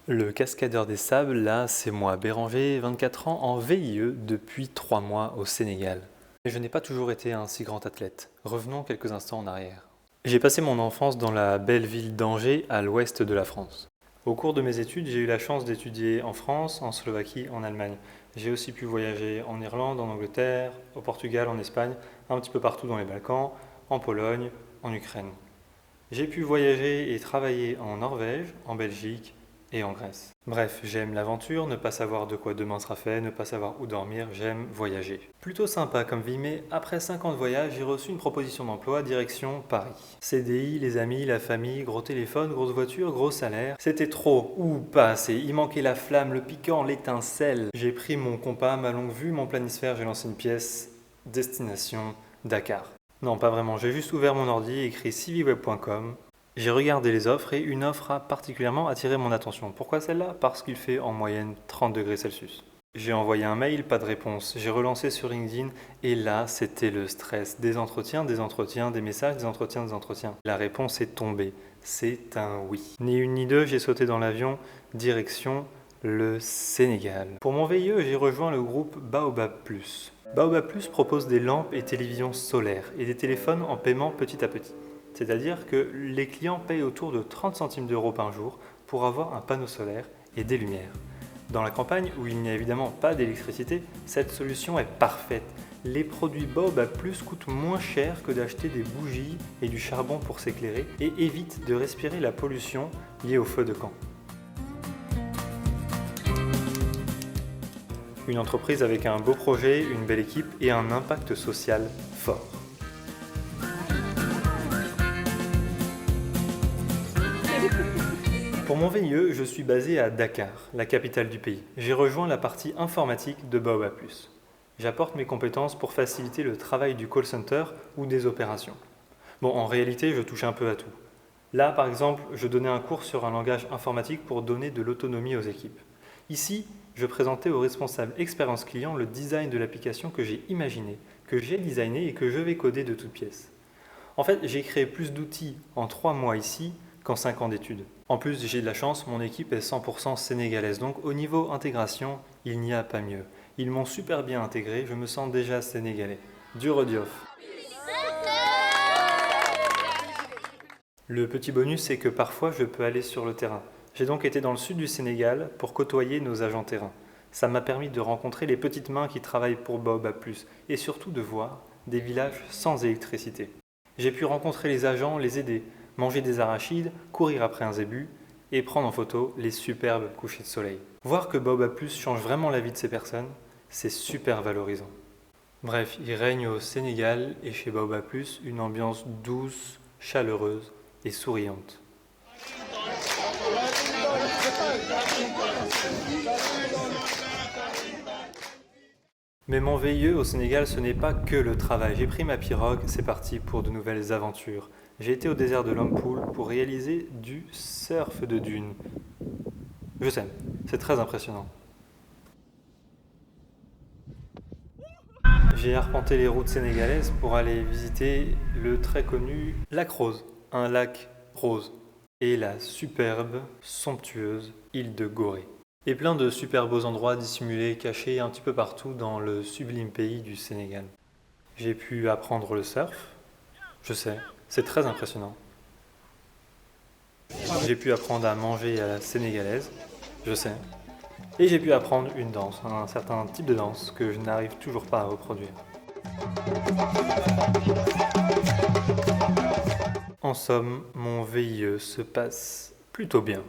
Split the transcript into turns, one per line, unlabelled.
Le cascadeur des sables, là, c'est moi, Béranger, 24 ans, en VIE depuis 3 mois au Sénégal. Mais je n'ai pas toujours été un si grand athlète. Revenons quelques instants en arrière. J'ai passé mon enfance dans la belle ville d'Angers, à l'ouest de la France. Au cours de mes études, j'ai eu la chance d'étudier en France, en Slovaquie, en Allemagne. J'ai aussi pu voyager en Irlande, en Angleterre, au Portugal, en Espagne, un petit peu partout dans les Balkans, en Pologne, en Ukraine. J'ai pu voyager et travailler en Norvège, en Belgique et en Grèce. Bref, j'aime l'aventure, ne pas savoir de quoi demain sera fait, ne pas savoir où dormir, j'aime voyager. Plutôt sympa comme vie, mais après 5 ans de voyage, j'ai reçu une proposition d'emploi direction Paris. CDI, les amis, la famille, gros téléphone, grosse voiture, gros salaire. C'était trop, ou pas assez, il manquait la flamme, le piquant, l'étincelle. J'ai pris mon compas, ma longue vue, mon planisphère, j'ai lancé une pièce, destination Dakar. Non, pas vraiment, j'ai juste ouvert mon ordi, écrit cvweb.com. J'ai regardé les offres et une offre a particulièrement attiré mon attention. Pourquoi celle-là? Parce qu'il fait en moyenne 30 degrés Celsius. J'ai envoyé un mail, pas de réponse. J'ai relancé sur LinkedIn et là, c'était le stress. Des entretiens, des messages, des entretiens. La réponse est tombée. C'est un oui. Ni une ni deux, j'ai sauté dans l'avion, direction le Sénégal. Pour mon VIE, j'ai rejoint le groupe Baobab Plus. Baobab Plus propose des lampes et télévisions solaires et des téléphones en paiement petit à petit. C'est-à-dire que les clients payent autour de 30 centimes d'euros par jour pour avoir un panneau solaire et des lumières. Dans la campagne, où il n'y a évidemment pas d'électricité, cette solution est parfaite. Les produits Baobab Plus coûtent moins cher que d'acheter des bougies et du charbon pour s'éclairer et évitent de respirer la pollution liée au feu de camp. Une entreprise avec un beau projet, une belle équipe et un impact social fort. Pour mon VIE, je suis basé à Dakar, la capitale du pays. J'ai rejoint la partie informatique de Baobab Plus. J'apporte mes compétences pour faciliter le travail du call center ou des opérations. Bon, en réalité, je touche un peu à tout. Là, par exemple, je donnais un cours sur un langage informatique pour donner de l'autonomie aux équipes. Ici, je présentais au responsable expérience client le design de l'application que j'ai imaginé, que j'ai designé et que je vais coder de toutes pièces. En fait, j'ai créé plus d'outils en 3 mois ici qu'en 5 ans d'études. En plus, j'ai de la chance, mon équipe est 100% sénégalaise, donc au niveau intégration, il n'y a pas mieux. Ils m'ont super bien intégré, je me sens déjà sénégalais. Dur Rediof. Le petit bonus, c'est que parfois je peux aller sur le terrain. J'ai donc été dans le sud du Sénégal pour côtoyer nos agents terrain. Ça m'a permis de rencontrer les petites mains qui travaillent pour Baobab Plus et surtout de voir des villages sans électricité. J'ai pu rencontrer les agents, les aider, manger des arachides, courir après un zébu et prendre en photo les superbes couchers de soleil. Voir que Baobab Plus change vraiment la vie de ces personnes, c'est super valorisant. Bref, il règne au Sénégal et chez Baobab Plus une ambiance douce, chaleureuse et souriante. Mais mon VIE au Sénégal, ce n'est pas que le travail. J'ai pris ma pirogue, c'est parti pour de nouvelles aventures. J'ai été au désert de Lompoul pour réaliser du surf de dunes. Je sais, c'est très impressionnant. J'ai arpenté les routes sénégalaises pour aller visiter le très connu lac Rose, un lac rose, et la superbe, somptueuse île de Gorée. Et plein de super beaux endroits dissimulés, cachés un petit peu partout dans le sublime pays du Sénégal. J'ai pu apprendre le surf, je sais, c'est très impressionnant. J'ai pu apprendre à manger à la sénégalaise, je sais. Et j'ai pu apprendre une danse, un certain type de danse que je n'arrive toujours pas à reproduire. En somme, mon VIE se passe plutôt bien.